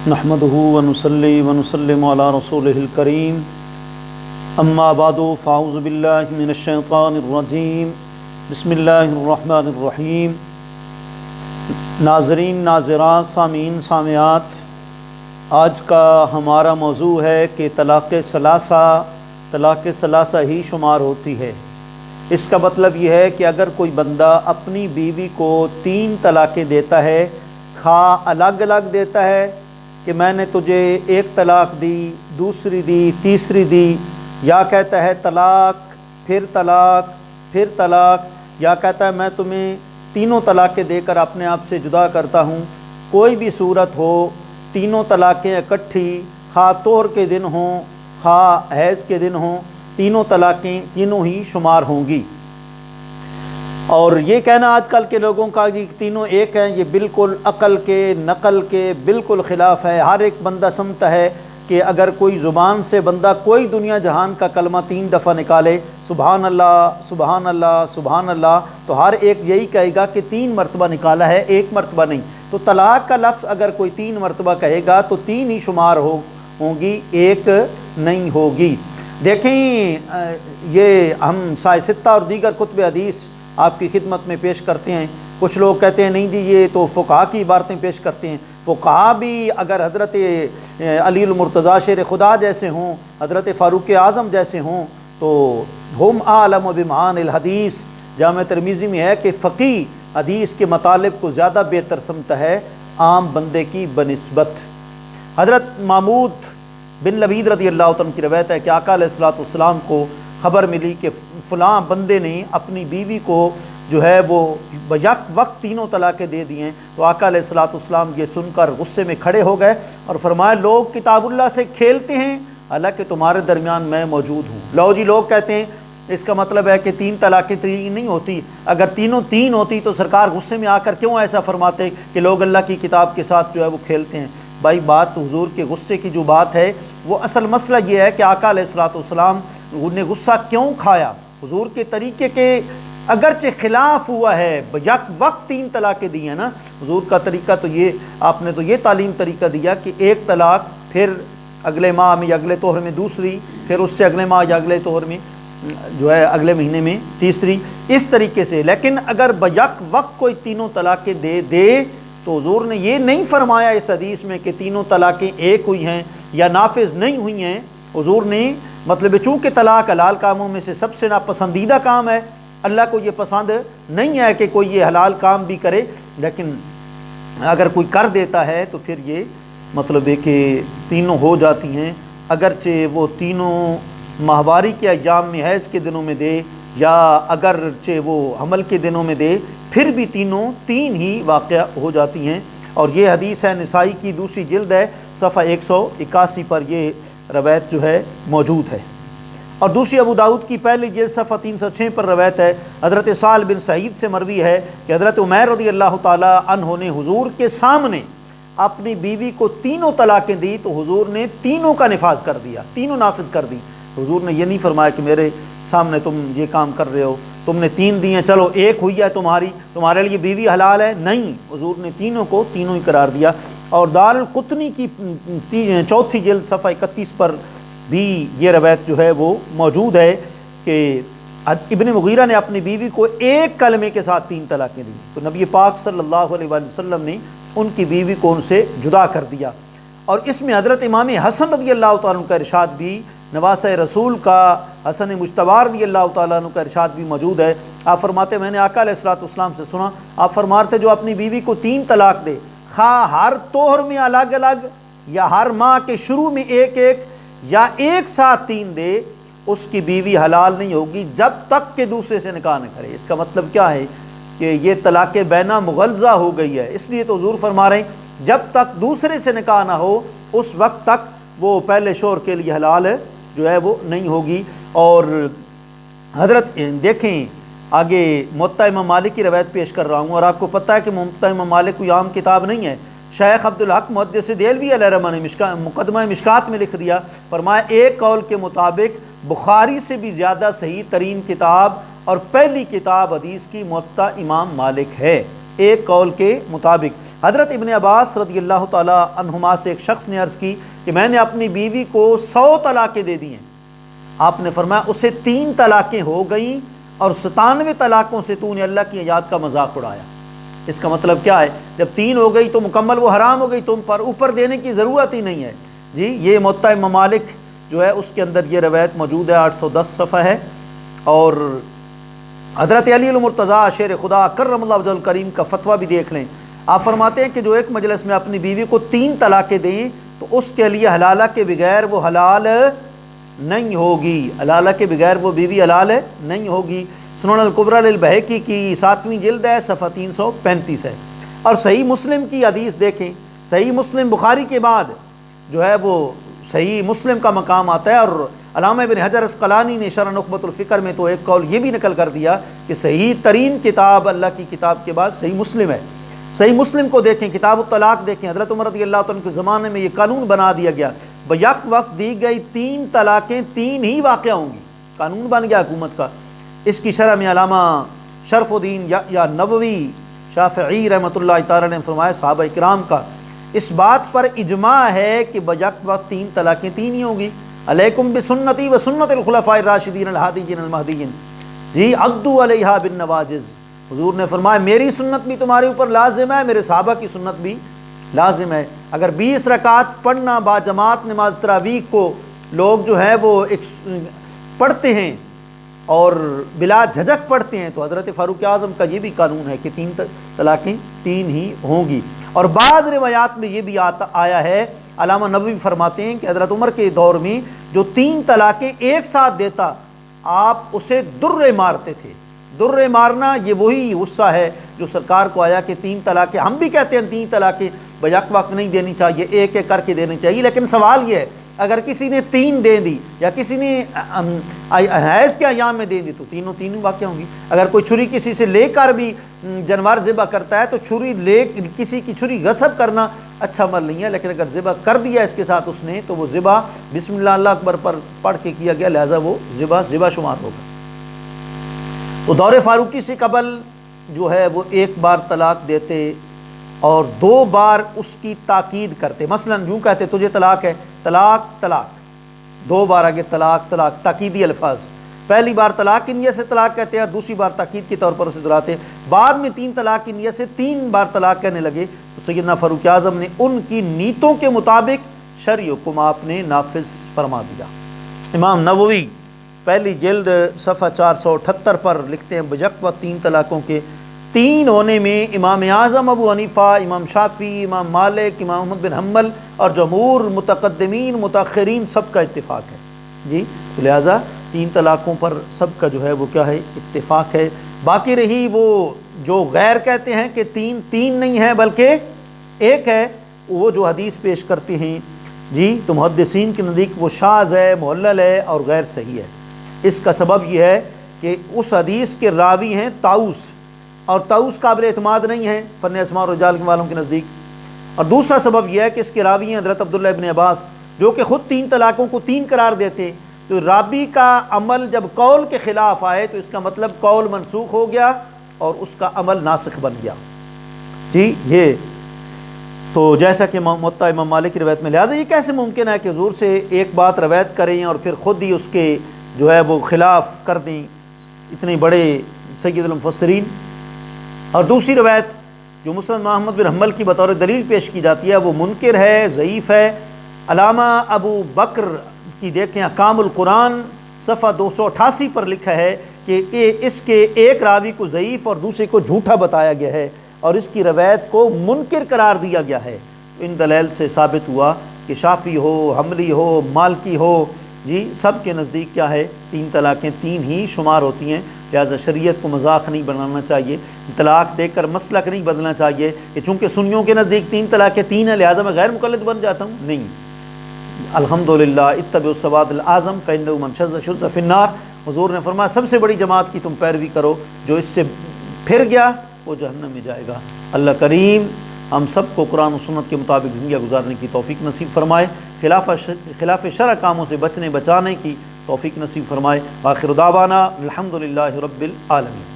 नहमदुहु व नुसल्ली व नुसल्लिमु अला रसूलिहिल करीम अम्मा बादु फ़ाऊज़ु बिल्लाहि मिनश शैतानिर रजीम बिस्मिल्लाहिर रहमानिर रहीम। नाज़रीन, नाज़रात, सामीन, सामियात, आज का हमारा मौजू है कि तलाक़ सलासा ही शुमार होती है। इसका मतलब यह है कि अगर कोई बंदा अपनी बीवी को 3 तलाक़ें देता है, खा अलग अलग देता है कि मैंने तुझे 1 तलाक़ दी, दूसरी दी, तीसरी दी, या कहता है तलाक़ फिर तलाक़ फिर तलाक़, या कहता है मैं तुम्हें 3 तलाक़ें देकर अपने आप से जुदा करता हूँ। कोई भी सूरत हो, 3 तलाक़ें इकट्ठी, खा तोहर के दिन हों, खा हैज़ के दिन हों, 3 तलाक़ें तीनों ही शुमार होंगी। और ये कहना आजकल के लोगों का कि तीनों एक हैं, ये बिल्कुल अक़ल के, नक़ल के बिल्कुल ख़िलाफ़ है। हर एक बंदा समझता है कि अगर कोई ज़ुबान से बंदा कोई दुनिया जहान का कलमा 3 दफ़ा निकाले, सुबहान अल्लाह सुबहान अल्लाह सुबहान अल्लाह, तो हर एक यही कहेगा कि 3 मरतबा निकाला है, 1 मरतबा नहीं। तो तलाक़ का लफ्ज़ अगर कोई 3 मरतबा कहेगा तो 3 ही शुमार होंगी, 1 नहीं होगी। देखें, ये हम साइसित्ता और दीगर कुतुब हदीस आपकी खिदमत में पेश करते हैं। कुछ लोग कहते हैं नहीं जी, ये तो फ़ुक़हा की इबारतें पेश करते हैं। फ़ुक़हा भी अगर हज़रत अली मुर्तज़ा शेर खुदा जैसे हों, हज़रत फ़ारूक़ आज़म जैसे हों, तो हम आलम बिमानिल हदीस, जामे तिरमिज़ी में है कि फ़क़ी हदीस के मतालिब को ज़्यादा बेहतर समझता है आम बंदे की बनिस्बत। हज़रत महमूद बिन लबीद रज़ी अल्लाह तआला की रवायत है कि आका अलैहिस्सलातु वस्सलाम को ख़बर मिली कि फ़लाँ बंदे ने अपनी बीवी को जो है वो बयक वक्त 3 तलाक़ें दे दी हैं। तो आका अलैहिस्सलातु वस्सलाम ये सुनकर गुस्से में खड़े हो गए और फरमाया, लोग किताबुल्लाह से खेलते हैं हालांकि तुम्हारे दरमियान मैं मौजूद हूँ। लो जी, लोग कहते हैं इसका मतलब है कि 3 तलाक़ें 3 नहीं होती। अगर तीनों 3 होती तो सरकार गुस्से में आकर क्यों ऐसा फरमाते कि लोग अल्लाह की किताब के साथ जो है वो खेलते हैं। भाई, बात हुजूर के गुस्से की जो बात है वो असल मसला ये है कि आका अलैहिस्सलातु वस्सलाम ने गुस्सा क्यों खाया। हुजूर के तरीके के अगरचे खिलाफ हुआ है, बयक वक्त 3 तलाक़ें दी हैं ना। हुजूर का तरीका तो ये, आपने तो ये तालीम तरीका दिया कि 1 तलाक़, फिर अगले माह में या अगले तोहर में दूसरी, फिर उससे अगले माह या अगले तोहर में जो है अगले महीने में तीसरी, इस तरीके से। लेकिन अगर बयक वक्त कोई 3 तलाक़ें दे तो हुजूर ने ये नहीं फरमाया इस हदीस में कि 3 तलाक़ें एक हुई हैं या नाफिज नहीं हुई हैं। हुजूर ने मतलब चूँकि तलाक़ हलाल कामों में से सबसे नापसंदीदा काम है, अल्लाह को ये पसंद नहीं है कि कोई ये हलाल काम भी करे, लेकिन अगर कोई कर देता है तो फिर ये मतलब है कि 3 हो जाती हैं। अगरचे वो 3 माहवारी के अय्याम में हैज़ के दिनों में दे या अगरचे वो हमल के दिनों में दे, फिर भी 3 ही वाक़या हो जाती हैं। और ये हदीस है निसाई की दूसरी जिल्द है, सफ़ा 181 पर ये रवायत जो है मौजूद है। और दूसरी अबू दाऊद की पहली जिल्द सफ़ा 306 पर रवायत है, हज़रत साल बिन सईद से मरवी है कि हज़रत उमैर रज़ी अल्लाह ताला अन्हो ने हुजूर के सामने अपनी बीवी को 3 तलाक़ें दी तो हुजूर ने 3 का निफाज कर दिया, 3 नाफिज कर दी। हुजूर ने ये नहीं फरमाया कि मेरे सामने तुम ये काम कर रहे हो, तुमने 3 दी हैं, चलो 1 हुई है तुम्हारे लिए बीवी हलाल है। नहीं, हुजूर ने 3 को 3 ही करार दिया। और दारुल कुतनी की 4थी जिल्द सफ़ा 31 पर भी ये रवायत जो है वो मौजूद है कि इब्न मुगीरा ने अपनी बीवी को 1 कलमे के साथ 3 तलाक़ें दी तो नबी पाक सल्लल्लाहु अलैहि वसल्लम ने उनकी बीवी को उनसे जुदा कर दिया। और इसमें हज़रत इमाम हसन रज़ी अल्लाह तआला का इरशाद भी, नवासे रसूल का हसन मुज्तबा रज़ी अल्लाह तआला का इरशाद भी मौजूद है। आप फरमाते, मैंने आका अलैहिस्सलातु वस्सलाम से सुना, आप फरमाते जो अपनी बीवी को 3 तलाक़ दे, खा हर तोहर में अलग अलग या हर माह के शुरू में 1 या एक साथ 3 दे, उसकी बीवी हलाल नहीं होगी जब तक कि दूसरे से निकाह न करे। इसका मतलब क्या है कि ये तलाक़ बैना मुग़ल्ज़ा हो गई है। इसलिए तो हुज़ूर फरमा रहे हैं जब तक दूसरे से निकाह ना हो उस वक्त तक वो पहले शोहर के लिए हलाल जो है वो नहीं होगी। और हज़रत देखें आगे मुअत्ता इमाम मालिक की रवायत पेश कर रहा हूँ, और आपको पता है कि मुअत्ता इमाम मालिक कोई आम किताब नहीं है। शेख अब्दुल हक मुहद्दिस देहलवी अलैहिर्रहमा ने मुक़द्दमा मिशकात में लिख दिया, फरमाया एक कौल के मुताबिक बुखारी से भी ज़्यादा सही तरीन किताब और पहली किताब हदीस की मुअत्ता इमाम मालिक है, एक कौल के मुताबिक। حضرت ابن عباس رضی اللہ تعالیٰ عنہما سے ایک شخص نے عرض کی کہ میں نے اپنی بیوی کو 100 طلاقیں دے دی ہیں. آپ نے فرمایا اسے 3 طلاقیں ہو گئیں اور 97 طلاقوں سے تو نے اللہ کی ایات کا مذاق اڑایا. اس کا مطلب کیا ہے؟ جب 3 ہو گئی تو مکمل وہ حرام ہو گئی، تم پر اوپر دینے کی ضرورت ہی نہیں ہے. جی یہ موطا امام مالک جو ہے اس کے اندر یہ روایت موجود ہے، 810 صفحہ ہے. اور حضرت علی المرتضیٰ شیر خدا کرم اللہ وجہ الکریم کا فتویٰ بھی دیکھ لیں. آپ فرماتے ہیں کہ جو ایک مجلس میں اپنی بیوی کو 3 طلاقیں دیں تو اس کے لیے حلالہ کے بغیر وہ حلال نہیں ہوگی، حلالہ کے بغیر وہ بیوی حلال نہیں ہوگی. سنن الکبریٰ للبہقی کی 7ویں جلد ہے، صفحہ 335 ہے. اور صحیح مسلم کی حدیث دیکھیں، صحیح مسلم بخاری کے بعد جو ہے وہ صحیح مسلم کا مقام آتا ہے. اور علامہ ابن حجر اسقلانی نے شرح نخبۃ الفکر میں تو ایک قول یہ بھی نقل کر دیا کہ صحیح ترین کتاب اللہ کی کتاب کے بعد صحیح مسلم ہے. صحیح مسلم کو دیکھیں، کتاب الطلاق دیکھیں، حضرت عمر رضی اللہ عنہ کے زمانے میں یہ قانون بنا دیا گیا، بیک وقت دی گئی 3 طلاقیں 3 ہی واقع ہوں گی. قانون بن گیا حکومت کا. اس کی شرح میں علامہ شرف الدین یا نووی شافعی رحمۃ اللہ تعالی نے فرمایا صحابہ کرام کا اس بات پر اجماع ہے کہ بیک وقت 3 طلاقیں 3 ہی ہوں گی. علیکم بسنتی و سنت الخلفاء الراشدین الہادیین المہدیین، جی عضوا علیہا بالنواجذ. حضور نے فرمایا میری سنت بھی تمہارے اوپر لازم ہے، میرے صحابہ کی سنت بھی لازم ہے. اگر 20 رکعت پڑھنا با جماعت نماز تراویح کو لوگ جو ہے وہ پڑھتے ہیں اور بلا جھجک پڑھتے ہیں تو حضرت فاروق اعظم کا یہ بھی قانون ہے کہ 3 طلاقیں 3 ہی ہوں گی. اور بعض روایات میں یہ بھی آیا ہے، علامہ نووی فرماتے ہیں کہ حضرت عمر کے دور میں جو 3 طلاقیں ایک ساتھ دیتا آپ اسے درے مارتے تھے. درے مارنا یہ وہی غصہ ہے جو سرکار کو آیا کہ 3 طلاقیں، ہم بھی کہتے ہیں 3 طلاقیں بیک وقت نہیں دینی چاہیے، ایک ایک کر کے دینی چاہیے. لیکن سوال یہ ہے اگر کسی نے 3 دے دی یا کسی نے حیض کے ایام میں دے دی تو تینوں واقع ہوں گی. اگر کوئی چھری کسی سے لے کر بھی جانور ذبح کرتا ہے تو کسی کی چھری غصب کرنا اچھا عمل نہیں ہے، لیکن اگر ذبح کر دیا اس کے ساتھ اس نے تو وہ ذبح بسم اللہ اللہ اکبر پر پڑھ کے کیا گیا، لہذا وہ ذبح شمار ہوگا. تو دور فاروقی سے قبل جو ہے وہ 1 بار طلاق دیتے اور 2 بار اس کی تاکید کرتے. مثلا یوں کہتے تجھے طلاق ہے، طلاق طلاق، 2 بار آگے طلاق طلاق، تاکیدی الفاظ. پہلی بار طلاق کی نیت سے طلاق کہتے ہیں اور دوسری بار تاکید کے طور پر اسے دہراتے ہیں. بعد میں 3 طلاق کی نیت سے 3 بار طلاق کہنے لگے تو سیدنا فاروق اعظم نے ان کی نیتوں کے مطابق شرعی حکم آپ نے نافذ فرما دیا. امام نووی پہلی جلد صفحہ 478 پر لکھتے ہیں بیک وقت 3 طلاقوں کے 3 ہونے میں امام اعظم ابو حنیفہ، امام شافعی، امام مالک، امام احمد بن حنبل اور جمہور متقدمین متاخرین سب کا اتفاق ہے. جی تو لہٰذا 3 طلاقوں پر سب کا جو ہے وہ کیا ہے اتفاق ہے. باقی رہی وہ جو غیر کہتے ہیں کہ 3 نہیں ہے بلکہ 1 ہے، وہ جو حدیث پیش کرتے ہیں جی تو محدثین کے نزدیک وہ شاذ ہے، معلل ہے اور غیر صحیح ہے. اس کا سبب یہ ہے کہ اس حدیث کے راوی ہیں طاؤس، اور طاؤس قابل اعتماد نہیں ہے فن اسماء اور رجال والوں کے نزدیک. اور دوسرا سبب یہ ہے کہ اس کے راوی ہیں حضرت عبداللہ ابن عباس جو کہ خود 3 طلاقوں کو 3 قرار دیتے. تو راوی کا عمل جب قول کے خلاف آئے تو اس کا مطلب قول منسوخ ہو گیا اور اس کا عمل ناسخ بن گیا. جی یہ تو جیسا کہ موطا امام مالک کی روایت میں، لہٰذا یہ کیسے ممکن ہے کہ حضور سے ایک بات روایت کریں اور پھر خود ہی اس کے جو ہے وہ خلاف کر دیں اتنے بڑے سید المفسرین. اور دوسری روایت جو مسند احمد بن حنبل کی بطور دلیل پیش کی جاتی ہے وہ منکر ہے، ضعیف ہے. علامہ ابو بکر کی دیکھیں احکام القرآن صفحہ 288 پر لکھا ہے کہ اس کے ایک راوی کو ضعیف اور دوسرے کو جھوٹا بتایا گیا ہے اور اس کی روایت کو منکر قرار دیا گیا ہے. ان دلائل سے ثابت ہوا کہ شافعی ہو، حنبلی ہو، مالکی ہو، جی سب کے نزدیک کیا ہے 3 طلاقیں 3 ہی شمار ہوتی ہیں. لہٰذا شریعت کو مذاق نہیں بنانا چاہیے، طلاق دے کر مسلک نہیں بدلنا چاہیے کہ چونکہ سنیوں کے نزدیک 3 طلاقیں 3 ہیں لہٰذا میں غیر مقلد بن جاتا ہوں. نہیں، الحمدللہ اتبعوا السواد الاعظم فإنه من شذ شذ فی النار. حضور نے فرمایا سب سے بڑی جماعت کی تم پیروی کرو، جو اس سے پھر گیا وہ جہنم میں جائے گا. اللہ کریم ہم سب کو قرآن و سنت کے مطابق زندگی گزارنے کی توفیق نصیب فرمائے، خلاف شرع کاموں سے بچانے کی توفیق نصیب فرمائے. آخر دعوانا الحمدللہ رب العالمین.